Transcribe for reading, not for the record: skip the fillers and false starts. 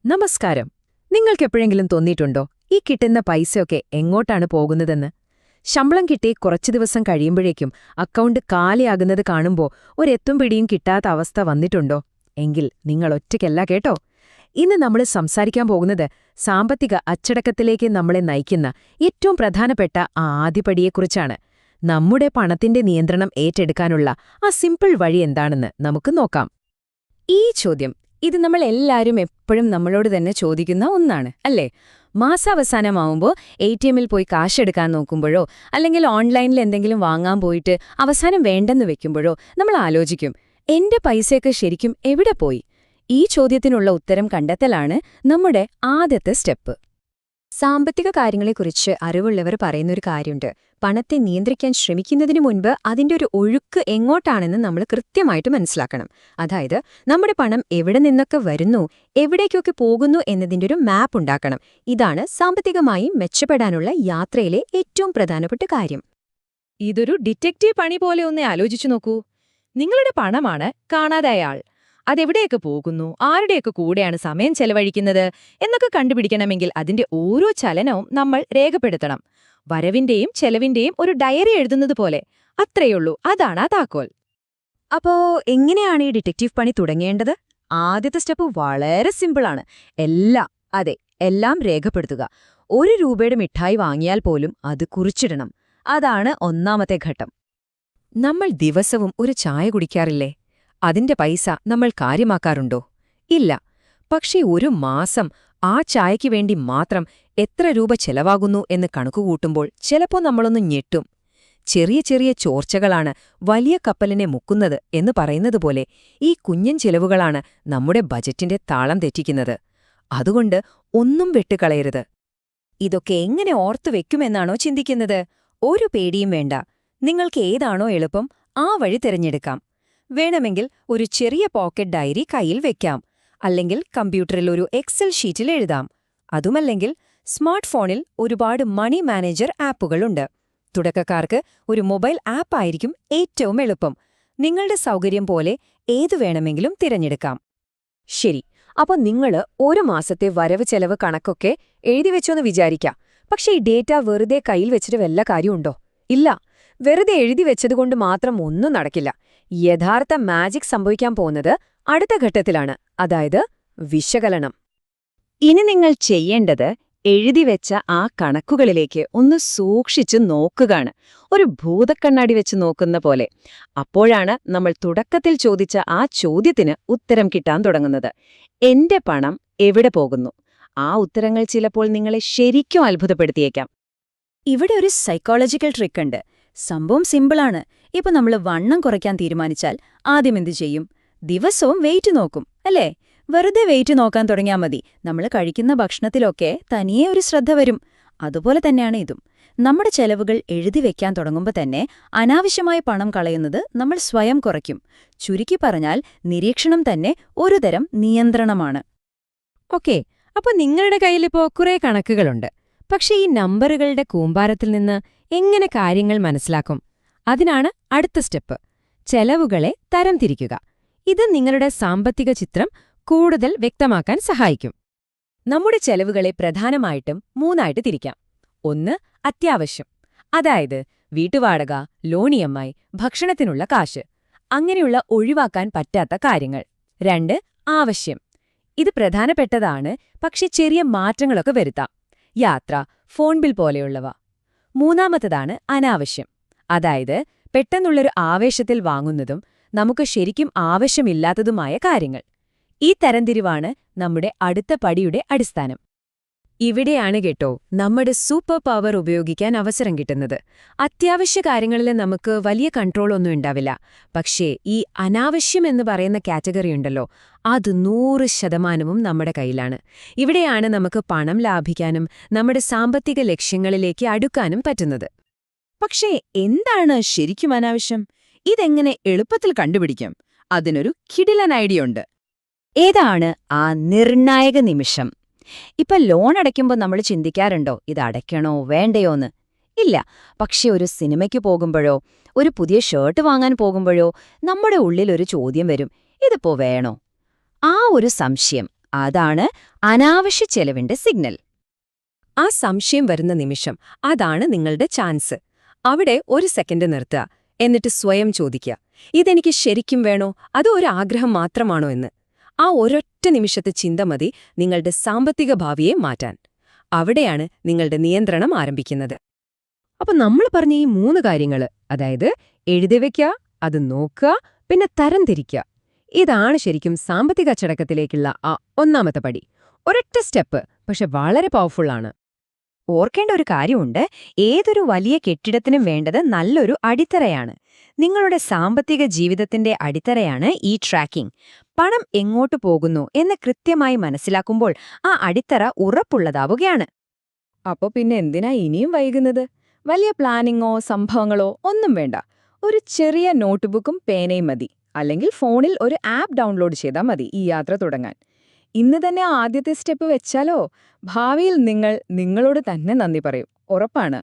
നമസ്കാരം. നിങ്ങൾക്കെപ്പോഴെങ്കിലും തോന്നിയിട്ടുണ്ടോ ഈ കിട്ടുന്ന പൈസയൊക്കെ എങ്ങോട്ടാണ് പോകുന്നതെന്ന്? ശമ്പളം കിട്ടി കുറച്ചു ദിവസം കഴിയുമ്പോഴേക്കും അക്കൗണ്ട് കാലിയാകുന്നത് കാണുമ്പോൾ ഒരെത്തും പിടിയും കിട്ടാത്ത അവസ്ഥ വന്നിട്ടുണ്ടോ? എങ്കിൽ നിങ്ങൾ ഒറ്റയ്ക്കല്ല കേട്ടോ. ഇന്ന് നമ്മൾ സംസാരിക്കാൻ പോകുന്നത് സാമ്പത്തിക അച്ചടക്കത്തിലേക്ക് നമ്മളെ നയിക്കുന്ന ഏറ്റവും പ്രധാനപ്പെട്ട ആ ആദ്യപടിയെക്കുറിച്ചാണ്. നമ്മുടെ പണത്തിന്റെ നിയന്ത്രണം ഏറ്റെടുക്കാനുള്ള ആ സിമ്പിൾ വഴി എന്താണെന്ന് നമുക്ക് നോക്കാം. ഈ ചോദ്യം ഇത് നമ്മൾ എല്ലാവരും എപ്പോഴും നമ്മളോട് തന്നെ ചോദിക്കുന്ന ഒന്നാണ്, അല്ലേ? മാസാവസാനമാവുമ്പോൾ ATMൽ പോയി കാശെടുക്കാൻ നോക്കുമ്പോഴോ അല്ലെങ്കിൽ ഓൺലൈനിൽ എന്തെങ്കിലും വാങ്ങാൻ പോയിട്ട് അവസാനം വേണ്ടെന്ന് വെക്കുമ്പോഴോ നമ്മൾ ആലോചിക്കും, എന്റെ പൈസയൊക്കെ ശരിക്കും എവിടെ പോയി? ഈ ചോദ്യത്തിനുള്ള ഉത്തരം കണ്ടെത്തലാണ് നമ്മുടെ ആദ്യത്തെ സ്റ്റെപ്പ്. സാമ്പത്തിക കാര്യങ്ങളെക്കുറിച്ച് അറിവുള്ളവർ പറയുന്നൊരു കാര്യമുണ്ട്. പണത്തെ നിയന്ത്രിക്കാൻ ശ്രമിക്കുന്നതിനു മുൻപ് അതിന്റെ ഒരു ഒഴുക്ക് എങ്ങോട്ടാണെന്ന് നമ്മൾ കൃത്യമായിട്ട് മനസ്സിലാക്കണം. അതായത് നമ്മുടെ പണം എവിടെ നിന്നൊക്കെ വരുന്നു, എവിടേക്കൊക്കെ പോകുന്നു എന്നതിന്റെ ഒരു മാപ്പ് ഉണ്ടാക്കണം. ഇതാണ് സാമ്പത്തികമായി മെച്ചപ്പെടാനുള്ള യാത്രയിലെ ഏറ്റവും പ്രധാനപ്പെട്ട കാര്യം. ഇതൊരു ഡിറ്റക്റ്റീവ് പണി പോലെ ഒന്ന് ആലോചിച്ചു നോക്കൂ. നിങ്ങളുടെ പണമാണ് കാണാതായ ആൾ. അതെവിടെയൊക്കെ പോകുന്നു, ആരുടെയൊക്കെ കൂടെയാണ് സമയം ചെലവഴിക്കുന്നത് എന്നൊക്കെ കണ്ടുപിടിക്കണമെങ്കിൽ അതിന്റെ ഓരോ ചലനവും നമ്മൾ രേഖപ്പെടുത്തണം. വരവിന്റെയും ചെലവിന്റെയും ഒരു ഡയറി എഴുതുന്നത് പോലെ. അത്രയുള്ളൂ, അതാണ് ആ താക്കോൽ. അപ്പോ എങ്ങനെയാണ് ഈ ഡിറ്റക്റ്റീവ് പണി തുടങ്ങേണ്ടത്? ആദ്യത്തെ സ്റ്റെപ്പ് വളരെ സിമ്പിളാണ്. എല്ലാം രേഖപ്പെടുത്തുക. 1 രൂപയുടെ മിഠായി വാങ്ങിയാൽ പോലും അത് കുറിച്ചിടണം. അതാണ് ഒന്നാമത്തെ ഘട്ടം. നമ്മൾ ദിവസവും ഒരു ചായ കുടിക്കാറില്ലേ? അതിന്റെ പൈസ നമ്മൾ കാര്യമാക്കാറുണ്ടോ? ഇല്ല. പക്ഷേ ഒരു മാസം ആ ചായയ്ക്ക് വേണ്ടി മാത്രം എത്ര രൂപ ചെലവാകുന്നു എന്ന് കണക്കുകൂട്ടുമ്പോൾ ചിലപ്പോൾ നമ്മളൊന്ന് ഞെട്ടും. ചെറിയ ചെറിയ ചോർച്ചകളാണ് വലിയ കപ്പലിനെ മുക്കുന്നത് എന്ന് പറയുന്നതുപോലെ ഈ കുഞ്ഞൻ ചെലവുകളാണ് നമ്മുടെ ബജറ്റിന്റെ താളം തെറ്റിക്കുന്നത്. അതുകൊണ്ട് ഒന്നും വെട്ടുകളയരുത്. ഇതൊക്കെ എങ്ങനെ ഓർത്തു വെക്കുമെന്നാണോ ചിന്തിക്കുന്നത്? ഒരു പേടിയും വേണ്ട. നിങ്ങൾക്ക് ഏതാണോ എളുപ്പം ആ വഴി തിരഞ്ഞെടുക്കാം. വേണമെങ്കിൽ ഒരു ചെറിയ പോക്കറ്റ് ഡയറി കയ്യിൽ വെക്കാം. അല്ലെങ്കിൽ കമ്പ്യൂട്ടറിൽ ഒരു എക്സൽ ഷീറ്റിൽ എഴുതാം. അതുമല്ലെങ്കിൽ സ്മാർട്ട് ഫോണിൽ ഒരുപാട് മണി മാനേജർ ആപ്പുകളുണ്ട്. തുടക്കക്കാർക്ക് ഒരു മൊബൈൽ ആപ്പായിരിക്കും ഏറ്റവും എളുപ്പം. നിങ്ങളുടെ സൗകര്യം പോലെ ഏതു വേണമെങ്കിലും തിരഞ്ഞെടുക്കാം. ശരി, അപ്പോൾ നിങ്ങൾ ഒരു മാസത്തെ വരവ് ചെലവ് കണക്കൊക്കെ എഴുതിവെച്ചോന്ന് വിചാരിക്കാം. പക്ഷേ ഈ ഡേറ്റ വെറുതെ കയ്യിൽ വെച്ചിട്ട് വല്ല കാര്യമുണ്ടോ? ഇല്ല. വെറുതെ എഴുതി വെച്ചതുകൊണ്ട് മാത്രം ഒന്നും നടക്കില്ല. യഥാർത്ഥ മാജിക് സംഭവിക്കാൻ പോകുന്നത് അടുത്ത ഘട്ടത്തിലാണ്, അതായത് വിശകലനം. ഇനി നിങ്ങൾ ചെയ്യേണ്ടത് എഴുതിവെച്ച ആ കണക്കുകളിലേക്ക് ഒന്ന് സൂക്ഷിച്ചു നോക്കുകയാണ്. ഒരു ഭൂതക്കണ്ണാടി വെച്ച് നോക്കുന്ന പോലെ. അപ്പോഴാണ് നമ്മൾ തുടക്കത്തിൽ ചോദിച്ച ആ ചോദ്യത്തിന് ഉത്തരം കിട്ടാൻ തുടങ്ങുന്നത്. എന്റെ പണം എവിടെ പോകുന്നു? ആ ഉത്തരങ്ങൾ ചിലപ്പോൾ നിങ്ങളെ ശരിക്കും അത്ഭുതപ്പെടുത്തിയേക്കാം. ഇവിടെ ഒരു സൈക്കോളജിക്കൽ ട്രിക്കുണ്ട്. സംഭവം സിമ്പിളാണ്. ഇപ്പൊ നമ്മൾ വണ്ണം കുറയ്ക്കാൻ തീരുമാനിച്ചാൽ ആദ്യം എന്തു ചെയ്യും? ദിവസവും വെയിറ്റ് നോക്കും, അല്ലേ? വെറുതെ വെയിറ്റ് നോക്കാൻ തുടങ്ങിയാൽ മതി. നമ്മൾ കഴിക്കുന്ന ഭക്ഷണത്തിലൊക്കെ തനിയെ ഒരു ശ്രദ്ധ വരും. അതുപോലെ തന്നെയാണ് ഇതും. നമ്മുടെ ചെലവുകൾ എഴുതി വെക്കാൻ തുടങ്ങുമ്പോൾ തന്നെ അനാവശ്യമായ പണം കളയുന്നത് നമ്മൾ സ്വയം കുറയ്ക്കും. ചുരുക്കി പറഞ്ഞാൽ നിരീക്ഷണം തന്നെ ഒരുതരം നിയന്ത്രണമാണ്. ഓക്കെ, അപ്പൊ നിങ്ങളുടെ കയ്യിലിപ്പോ കുറേ കണക്കുകളുണ്ട്. പക്ഷേ ഈ നമ്പറുകളുടെ കൂമ്പാരത്തിൽ നിന്ന് എങ്ങനെ കാര്യങ്ങൾ മനസ്സിലാക്കും? അതിനാണ് അടുത്ത സ്റ്റെപ്പ്. ചെലവുകളെ തരംതിരിക്കുക. ഇത് നിങ്ങളുടെ സാമ്പത്തിക ചിത്രം കൂടുതൽ വ്യക്തമാക്കാൻ സഹായിക്കും. നമ്മുടെ ചെലവുകളെ പ്രധാനമായിട്ടും 3ആയിട്ട് തിരിക്കാം. 1 അത്യാവശ്യം, അതായത് വീട്ടുവാടക, ലോൺ EMI, ഭക്ഷണത്തിനുള്ള കാശ്, അങ്ങനെയുള്ള ഒഴിവാക്കാൻ പറ്റാത്ത കാര്യങ്ങൾ. 2 ആവശ്യം. ഇത് പ്രധാനപ്പെട്ടതാണ്, പക്ഷെ ചെറിയ മാറ്റങ്ങളൊക്കെ വരുത്താം. യാത്ര, ഫോൺ ബിൽ പോലെയുള്ളവ. 3ാമത്തതാണ് അനാവശ്യം, അതായത് പെട്ടെന്നുള്ളൊരു ആവേശത്തിൽ വാങ്ങുന്നതും നമുക്ക് ശരിക്കും ആവശ്യമില്ലാത്തതുമായ കാര്യങ്ങൾ. ഈ തരംതിരിവാണ് നമ്മുടെ അടുത്ത പടിയുടെ അടിസ്ഥാനം. ഇവിടെയാണ് കേട്ടോ നമ്മുടെ സൂപ്പർ പവർ ഉപയോഗിക്കാൻ അവസരം കിട്ടുന്നത്. അത്യാവശ്യ കാര്യങ്ങളിൽ നമുക്ക് വലിയ കൺട്രോളൊന്നും ഉണ്ടാവില്ല. പക്ഷേ ഈ അനാവശ്യം എന്ന് പറയുന്ന കാറ്റഗറി ഉണ്ടല്ലോ, അത് 100% നമ്മുടെ കയ്യിലാണ്. ഇവിടെയാണ് നമുക്ക് പണം ലാഭിക്കാനും നമ്മുടെ സാമ്പത്തിക ലക്ഷ്യങ്ങളിലേക്ക് അടുക്കാനും പറ്റുന്നത്. പക്ഷേ എന്താണ് ശരിക്കും അനാവശ്യം? ഇതെങ്ങനെ എളുപ്പത്തിൽ കണ്ടുപിടിക്കാം? അതിനൊരു കിടിലൻ ഐഡിയ ഉണ്ട്. ഏതാണ് ആ നിർണായക നിമിഷം? ഇപ്പൊ ലോൺ അടയ്ക്കുമ്പോൾ നമ്മൾ ചിന്തിക്കാറുണ്ടോ ഇത് അടയ്ക്കണോ വേണ്ടയോന്ന്? ഇല്ല. പക്ഷെ ഒരു സിനിമയ്ക്ക് പോകുമ്പോഴോ ഒരു പുതിയ ഷർട്ട് വാങ്ങാൻ പോകുമ്പോഴോ നമ്മുടെ ഉള്ളിലൊരു ചോദ്യം വരും, ഇതിപ്പോ വേണോ? ആ ഒരു സംശയം, അതാണ് അനാവശ്യ ചെലവിന്റെ സിഗ്നൽ. ആ സംശയം വരുന്ന നിമിഷം അതാണ് നിങ്ങളുടെ ചാൻസ്. അവിടെ ഒരു സെക്കൻഡ് നിർത്തുക, എന്നിട്ട് സ്വയം ചോദിക്കുക, ഇതെനിക്ക് ശരിക്കും വേണോ അതോ ഒരു ആഗ്രഹം മാത്രമാണോ എന്ന്. ആ ഒരൊറ്റ നിമിഷത്തെ ചിന്ത മതി നിങ്ങളുടെ സാമ്പത്തിക ഭാവിയെ മാറ്റാൻ. അവിടെയാണ് നിങ്ങളുടെ നിയന്ത്രണം ആരംഭിക്കുന്നത്. അപ്പൊ നമ്മൾ പറഞ്ഞ ഈ 3 കാര്യങ്ങള്, അതായത് എഴുതി വെക്കുക, അത് നോക്കുക, പിന്നെ തരംതിരിക്കുക, ഇതാണ് ശരിക്കും സാമ്പത്തിക അച്ചടക്കത്തിലേക്കുള്ള ആ ഒന്നാമത്തെ പടി. ഒരൊറ്റ സ്റ്റെപ്പ്, പക്ഷെ വളരെ പവർഫുള്ളാണ്. ഓർക്കേണ്ട ഒരു കാര്യമുണ്ട്, ഏതൊരു വലിയ കെട്ടിടത്തിനും വേണ്ടത് നല്ലൊരു അടിത്തറയാണ്. നിങ്ങളുടെ സാമ്പത്തിക ജീവിതത്തിന്റെ അടിത്തറയാണ് ഈ ട്രാക്കിംഗ്. പണം എങ്ങോട്ട് പോകുന്നു എന്ന് കൃത്യമായി മനസ്സിലാക്കുമ്പോൾ ആ അടിത്തറ ഉറപ്പുള്ളതാവുകയാണ്. അപ്പൊ പിന്നെ എന്തിനാ ഇനിയും വൈകുന്നത്? വലിയ പ്ലാനിങ്ങോ സംഭവങ്ങളോ ഒന്നും വേണ്ട. ഒരു ചെറിയ നോട്ട്ബുക്കും പേനയും മതി. അല്ലെങ്കിൽ ഫോണിൽ ഒരു ആപ്പ് ഡൗൺലോഡ് ചെയ്താൽ മതി ഈ യാത്ര തുടങ്ങാൻ. ഇന്ന് തന്നെ ആദ്യത്തെ സ്റ്റെപ്പ് വെച്ചാലോ, ഭാവിയിൽ നിങ്ങൾ നിങ്ങളോട് തന്നെ നന്ദി പറയും, ഉറപ്പാണ്.